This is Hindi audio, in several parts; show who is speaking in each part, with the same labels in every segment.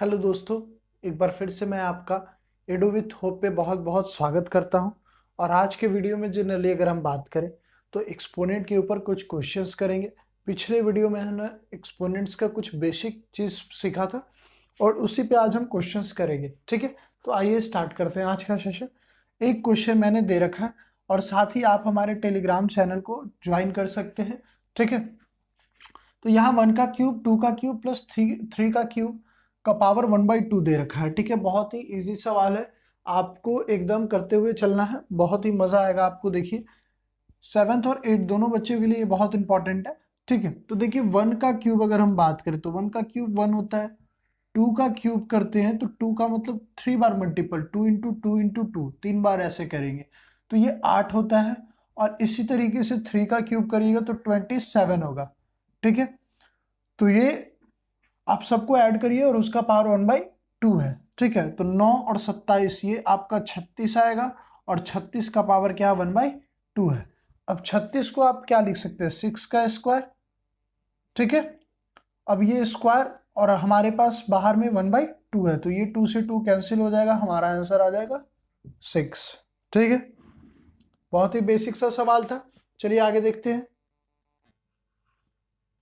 Speaker 1: हेलो दोस्तों, एक बार फिर से मैं आपका एडू विथ होप पे बहुत बहुत स्वागत करता हूं। और आज के वीडियो में जनरली अगर हम बात करें तो एक्सपोनेंट के ऊपर कुछ क्वेश्चंस करेंगे। पिछले वीडियो में हमने एक्सपोनेंट्स का कुछ बेसिक चीज़ सीखा था और उसी पे आज हम क्वेश्चंस करेंगे। ठीक है, तो आइए स्टार्ट करते हैं आज का सेशन। एक क्वेश्चन मैंने दे रखा है और साथ ही आप हमारे टेलीग्राम चैनल को ज्वाइन कर सकते हैं। ठीक है, तो यहाँ 1 का क्यूब, 2 का क्यूब प्लस थ्री का क्यूब का पावर 1/2 दे रखा है। ठीक है, बहुत ही इजी सवाल है, आपको एकदम करते हुए चलना है, बहुत ही मजा आएगा आपको। देखिए, सेवन्थ और एट दोनों बच्चों के लिए ये बहुत इंपॉर्टेंट है। ठीक है, तो देखिए 1 का क्यूब अगर हम बात करें तो 1 का क्यूब 1 होता है। 2 का क्यूब करते हैं तो 2 का मतलब 3 बार मल्टीपल, 2 × 2 × 2, 3 बार ऐसे करेंगे तो ये 8 होता है। और इसी तरीके से 3 का क्यूब करिएगा तो 27 होगा। ठीक है, तो ये आप सबको ऐड करिए और उसका पावर 1/2 है। ठीक है, तो 9 और 27 ये आपका 36 आएगा और 36 का पावर क्या 1/2 है। अब 36 को आप क्या लिख सकते हैं, 6 का स्क्वायर। ठीक है, अब ये स्क्वायर और हमारे पास बाहर में 1/2 है तो ये 2 से 2 कैंसिल हो जाएगा, हमारा आंसर आ जाएगा 6। ठीक है, बहुत ही बेसिक सा सवाल था। चलिए आगे देखते हैं।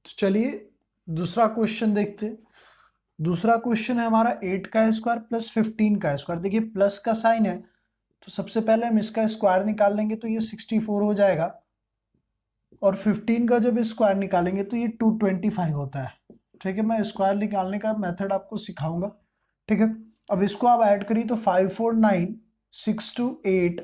Speaker 1: तो चलिए दूसरा क्वेश्चन देखते हैं। दूसरा क्वेश्चन है हमारा 8 का स्क्वायर प्लस 15 का स्क्वायर। देखिए प्लस का साइन है तो सबसे पहले हम इसका स्क्वायर निकाल लेंगे तो ये 64 हो जाएगा। और 15 का जब स्क्वायर निकालेंगे तो ये 225 होता है। ठीक है, मैं स्क्वायर निकालने का मेथड आपको सिखाऊंगा। ठीक है, अब इसको आप ऐड करिए तो 5 4 9, 6 2 8,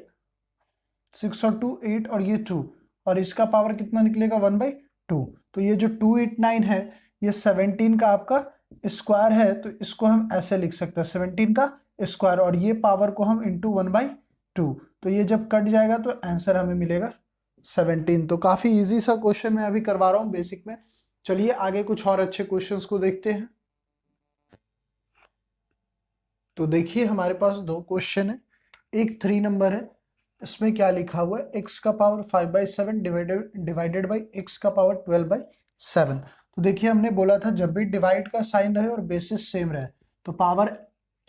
Speaker 1: 6 और 2 8 और ये 2, और इसका पावर कितना निकलेगा 1/2। तो ये जो 289 है ये 17 का आपका स्क्वायर है, तो इसको हम ऐसे लिख सकते हैं 17 का स्क्वायर, और ये पावर को हम इंटू 1/2। तो ये जब कट जाएगा तो आंसर हमें मिलेगा 17। तो काफी इजी सा क्वेश्चन मैं अभी करवा रहा हूँ बेसिक में। चलिए आगे कुछ और अच्छे क्वेश्चंस को देखते हैं। तो देखिए हमारे पास दो क्वेश्चन है, एक 3 नंबर है। इसमें क्या लिखा हुआ है, x का पावर 5/7 डिवाइडेड बाई x का पावर 12/7। तो देखिए हमने बोला था जब भी डिवाइड का साइन रहे और बेसिस सेम रहे तो पावर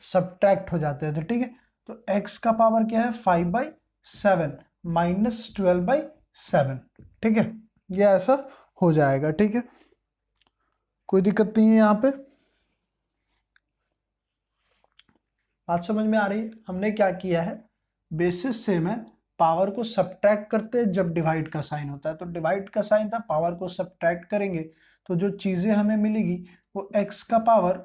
Speaker 1: सब्ट्रैक्ट हो जाते हैं। तो ठीक है, तो x का पावर क्या है 5/7 माइनस 12/7। ठीक है, ये ऐसा हो जाएगा। ठीक है, कोई दिक्कत नहीं है यहाँ पे, बात समझ में आ रही है। हमने क्या किया है, बेसिस सेम है, पावर को सब्ट्रैक्ट करते हैं जब डिवाइड का साइन होता है। तो डिवाइड का साइन था, पावर को सब्ट्रैक्ट करेंगे तो जो चीजें हमें मिलेगी वो x का पावर,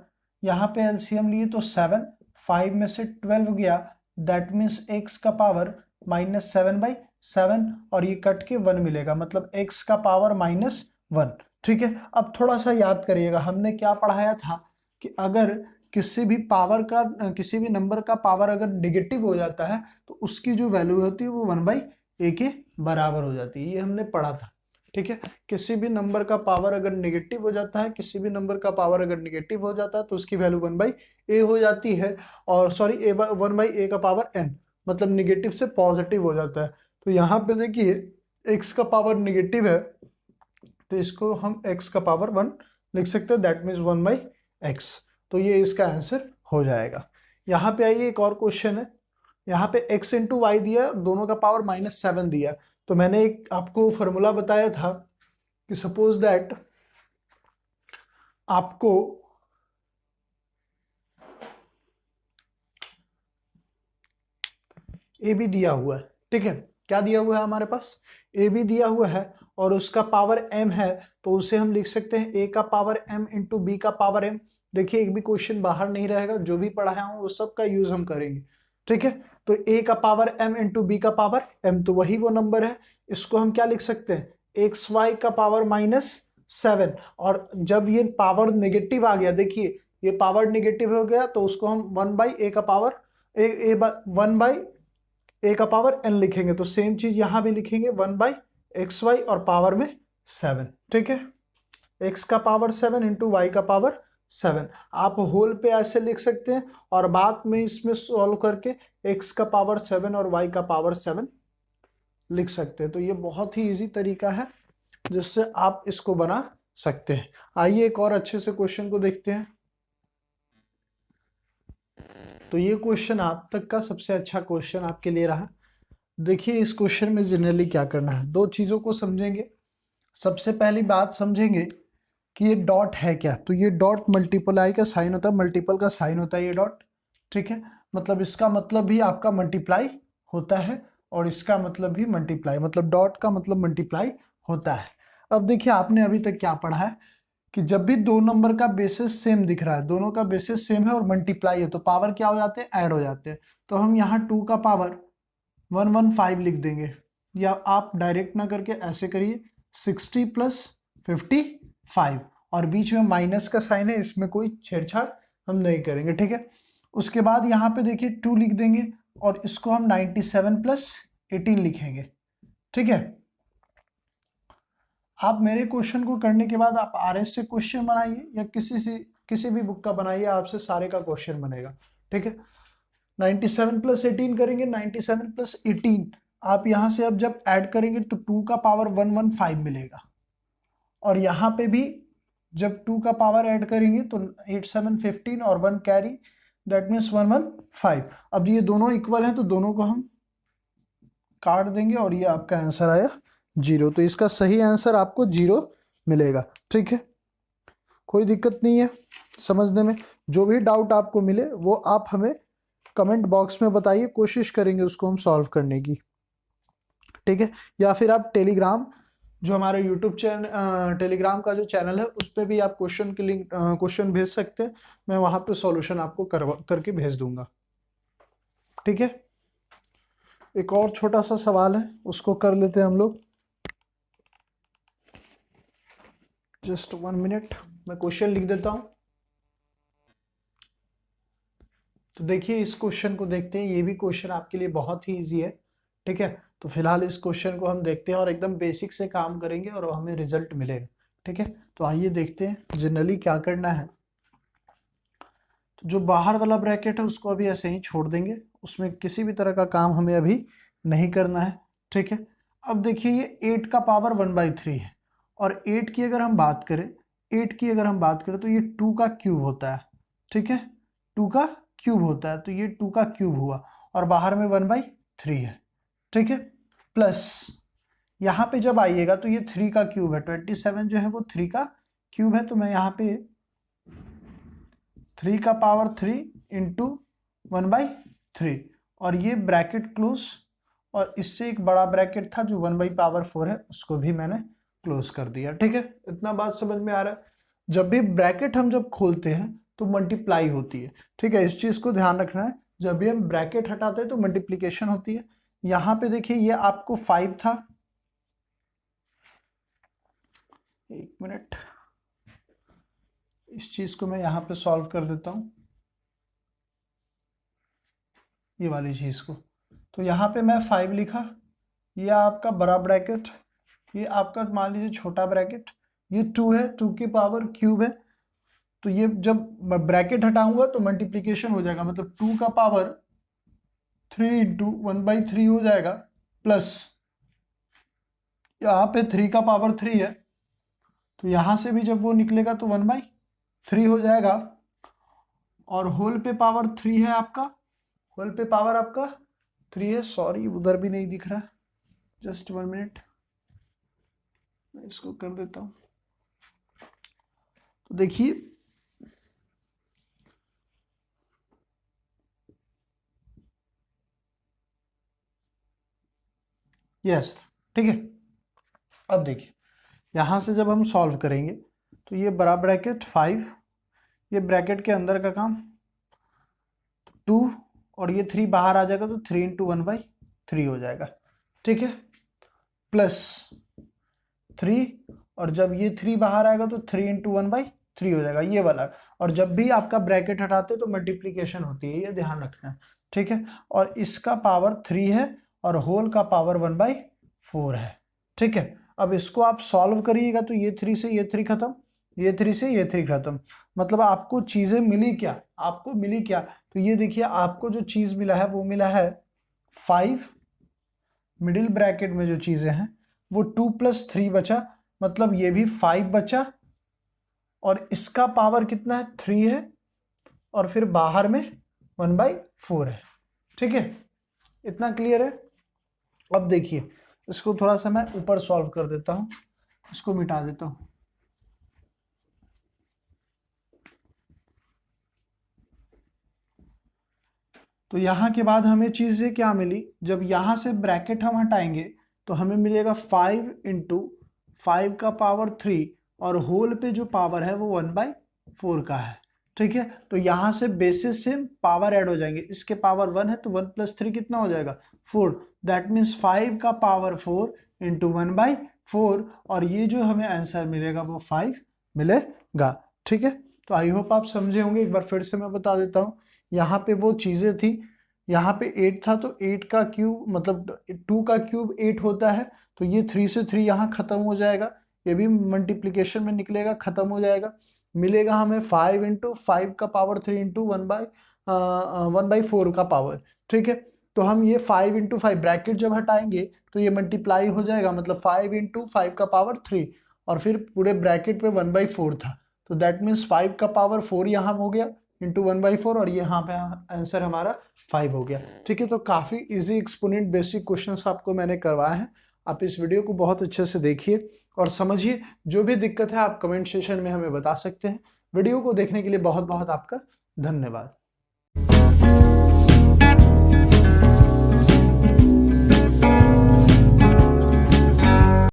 Speaker 1: यहाँ पे एलसीएम लिए तो 7, 5 में से 12 गया, दैट मीन्स x का पावर -7/7, और ये कट के 1 मिलेगा, मतलब x का पावर -1। ठीक है, अब थोड़ा सा याद करिएगा हमने क्या पढ़ाया था कि अगर किसी भी पावर का, किसी भी नंबर का पावर अगर निगेटिव हो जाता है तो उसकी जो वैल्यू होती है वो 1/a के बराबर हो जाती है, ये हमने पढ़ा था। ठीक है, किसी भी नंबर का पावर अगर निगेटिव हो जाता है, किसी भी नंबर का पावर अगर निगेटिव हो जाता है तो उसकी वैल्यू 1/a हो जाती है। और सॉरी, 1/a का पावर n, मतलब निगेटिव से पॉजिटिव हो जाता है। तो यहाँ पे देखिए x का पावर निगेटिव है तो इसको हम x का पावर 1 लिख सकते हैं, दैट मीन्स 1/x। तो ये इसका आंसर हो जाएगा। यहाँ पे आइए, एक और क्वेश्चन है। यहाँ पे x इंटू वाई दिया, दोनों का पावर -7 दिया। तो मैंने एक आपको फॉर्मूला बताया था कि सपोज दैट आपको ए बी दिया हुआ है। ठीक है, क्या दिया हुआ है हमारे पास, ए बी दिया हुआ है और उसका पावर m है, तो उसे हम लिख सकते हैं a का पावर m इंटू बी का पावर m। देखिए एक भी क्वेश्चन बाहर नहीं रहेगा, जो भी पढ़ाया हूं वो सब का यूज हम करेंगे। ठीक है, तो a का पावर m इंटू बी का पावर m, तो वही वो नंबर है। इसको हम क्या लिख सकते हैं, xy का पावर -7, और जब ये पावर नेगेटिव आ गया, देखिए ये पावर नेगेटिव हो गया तो उसको हम 1/a का पावर ए 1/a का पावर n लिखेंगे। तो सेम चीज यहां भी लिखेंगे 1/xy और पावर में 7। ठीक है, x का पावर 7 इंटू वाई का पावर 7, आप होल पे ऐसे लिख सकते हैं और बाद में इसमें सॉल्व करके x का पावर 7 और y का पावर 7 लिख सकते हैं। तो ये बहुत ही इजी तरीका है जिससे आप इसको बना सकते हैं। आइए एक और अच्छे से क्वेश्चन को देखते हैं। तो ये क्वेश्चन आप तक का सबसे अच्छा क्वेश्चन आपके लिए रहा। देखिए इस क्वेश्चन में जनरली क्या करना है, दो चीज़ों को समझेंगे। सबसे पहली बात समझेंगे कि ये डॉट है क्या। तो ये डॉट मल्टीप्लाई का साइन होता है, मल्टीपल का साइन होता है ये डॉट, ठीक है। मतलब इसका मतलब भी आपका मल्टीप्लाई होता है और इसका मतलब भी मल्टीप्लाई, मतलब डॉट का मतलब मल्टीप्लाई होता है। अब देखिए आपने अभी तक क्या पढ़ा है कि जब भी दो नंबर का बेसिस सेम दिख रहा है, दोनों का बेसिस सेम है और मल्टीप्लाई है, तो पावर क्या हो जाते हैं, ऐड हो जाते हैं। तो हम यहाँ 2 का पावर 115 लिख देंगे, या आप डायरेक्ट ना करके ऐसे करिए 60 प्लस 55, और बीच में माइनस का साइन है, इसमें कोई छेड़छाड़ हम नहीं करेंगे, ठीक है। उसके बाद यहाँ पे देखिए 2 लिख देंगे और इसको हम 97 प्लस 18 लिखेंगे, ठीक है। आप मेरे क्वेश्चन को करने के बाद आप आरएस से क्वेश्चन बनाइए या किसी भी बुक का बनाइए, आपसे सारे का क्वेश्चन बनेगा, ठीक है। 97 प्लस 18 करेंगे, 97 प्लस 18 आप यहां से अब जब ऐड करेंगे तो 2 का पावर 115 मिलेगा, और यहां पे भी जब 2 का पावर ऐड करेंगे तो 8 7 15 और 1 कैरी, दैट मीन्स 115। अब ये दोनों इक्वल हैं तो दोनों को हम काट देंगे और ये आपका आंसर आया 0। तो इसका सही आंसर आपको 0 मिलेगा, ठीक है। कोई दिक्कत नहीं है समझने में। जो भी डाउट आपको मिले वो आप हमें कमेंट बॉक्स में बताइए, कोशिश करेंगे उसको हम सॉल्व करने की, ठीक है। या फिर आप टेलीग्राम, जो हमारे यूट्यूब चैनल, टेलीग्राम का जो चैनल है उस पर भी आप क्वेश्चन के लिंक, क्वेश्चन भेज सकते हैं। मैं वहां पे सॉल्यूशन आपको करके भेज दूंगा, ठीक है। एक और छोटा सा सवाल है, उसको कर लेते हैं हम लोग। जस्ट 1 मिनट, मैं क्वेश्चन लिख देता हूं। तो देखिए इस क्वेश्चन को देखते हैं, ये भी क्वेश्चन आपके लिए बहुत ही इजी है, ठीक है। तो फिलहाल इस क्वेश्चन को हम देखते हैं और एकदम बेसिक से काम करेंगे और हमें रिजल्ट मिलेगा, ठीक है। तो आइए देखते हैं जनरली क्या करना है। तो जो बाहर वाला ब्रैकेट है उसको अभी ऐसे ही छोड़ देंगे, उसमें किसी भी तरह का काम हमें अभी नहीं करना है, ठीक है। अब देखिए ये 8 का पावर 1/3 है, और 8 की अगर हम बात करें, 8 की अगर हम बात करें तो ये 2 का क्यूब होता है, ठीक है। 2 का क्यूब होता है, तो ये 2 का क्यूब हुआ, और बाहर में 1/3 है, ठीक है। प्लस यहाँ पे जब आइएगा तो ये 3 का क्यूब है, 27 जो है वो 3 का क्यूब है, तो मैं यहाँ पे 3 का पावर 3 इंटू 1/3, और ये ब्रैकेट क्लोज, और इससे एक बड़ा ब्रैकेट था जो 1/4 है, उसको भी मैंने क्लोज कर दिया, ठीक है। इतना बात समझ में आ रहा है। जब भी ब्रैकेट हम जब खोलते हैं तो मल्टीप्लाई होती है, ठीक है। इस चीज को ध्यान रखना है, जब भी हम ब्रैकेट हटाते हैं तो मल्टीप्लीकेशन होती है। यहां पे देखिए ये आपको 5 था, 1 मिनट, इस चीज को मैं यहां पे सॉल्व कर देता हूं, ये वाली चीज को। तो यहाँ पे मैं 5 लिखा, ये आपका बड़ा ब्रैकेट, ये आपका मान लीजिए छोटा ब्रैकेट, ये 2 है, 2 की पावर क्यूब है। तो ये जब ब्रैकेट हटाऊंगा तो मल्टीप्लीकेशन हो जाएगा, मतलब 2 का पावर 3 इंटू 1/3 हो जाएगा, प्लस यहाँ पे 3 का पावर 3 है, तो यहाँ से भी जब वो निकलेगा तो 1/3 हो जाएगा, और होल पे पावर 3 है आपका, होल पे पावर आपका 3 है। सॉरी उधर भी नहीं दिख रहा, जस्ट 1 मिनट, मैं इसको कर देता हूं। तो देखिए यस, ठीक है। अब देखिए यहां से जब हम सॉल्व करेंगे तो ये बड़ा ब्रैकेट 5, ये ब्रैकेट के अंदर का काम 2, और ये 3 बाहर आ जाएगा तो 3 इंटू 1/3 हो जाएगा, ठीक है। प्लस 3, और जब ये 3 बाहर आएगा तो 3 इंटू 1/3 हो जाएगा, ये वाला। और जब भी आपका ब्रैकेट हटाते तो मल्टीप्लीकेशन होती है, ये ध्यान रखना है, ठीक है। और इसका पावर 3 है और होल का पावर 1/4 है, ठीक है। अब इसको आप सॉल्व करिएगा तो ये 3 से ये 3 खत्म, ये 3 से ये 3 खत्म, मतलब आपको चीजें मिली क्या, आपको मिली क्या। तो ये देखिए आपको जो चीज मिला है वो मिला है 5, मिडिल ब्रैकेट में जो चीजें हैं वो 2 + 3 बचा, मतलब ये भी 5 बचा, और इसका पावर कितना है 3 है, और फिर बाहर में 1/4 है। ठीक है, इतना क्लियर है। अब देखिए इसको थोड़ा सा मैं ऊपर सॉल्व कर देता हूं, इसको मिटा देता हूं। तो यहां के बाद हमें चीजें क्या मिली, जब यहां से ब्रैकेट हम हटाएंगे तो हमें मिलेगा 5 इंटू 5 का पावर 3 और होल पे जो पावर है वो 1/4 का है। ठीक है, तो यहां से बेसिस से पावर ऐड हो जाएंगे, इसके पावर 1 है तो 1 + 3 कितना हो जाएगा 4, दैट मीन्स 5 का पावर 4 इंटू 1/4 और ये जो हमें आंसर मिलेगा वो 5 मिलेगा। ठीक है, तो आई होप आप समझे होंगे। एक बार फिर से मैं बता देता हूँ, यहाँ पे वो चीजें थी, यहाँ पे 8 था तो 8 का क्यूब मतलब 2 का क्यूब 8 होता है, तो ये 3 से 3 यहाँ खत्म हो जाएगा, ये भी मल्टीप्लिकेशन में निकलेगा, खत्म हो जाएगा। मिलेगा हमें 5 इंटू 5 का पावर 3 इंटू 1/4 का पावर। ठीक है, तो हम ये 5 इंटू 5 ब्रैकेट जब हटाएंगे तो ये मल्टीप्लाई हो जाएगा, मतलब 5 इंटू 5 का पावर 3 और फिर पूरे ब्रैकेट पे 1/4 था, तो दैट मीन्स 5 का पावर 4 यहाँ हो गया इंटू 1/4 और यहाँ पे आंसर हमारा 5 हो गया। ठीक है, तो काफ़ी इजी एक्सपोनेंट बेसिक क्वेश्चंस आपको मैंने करवाए हैं। आप इस वीडियो को बहुत अच्छे से देखिए और समझिए। जो भी दिक्कत है आप कमेंट सेशन में हमें बता सकते हैं। वीडियो को देखने के लिए बहुत बहुत आपका धन्यवाद।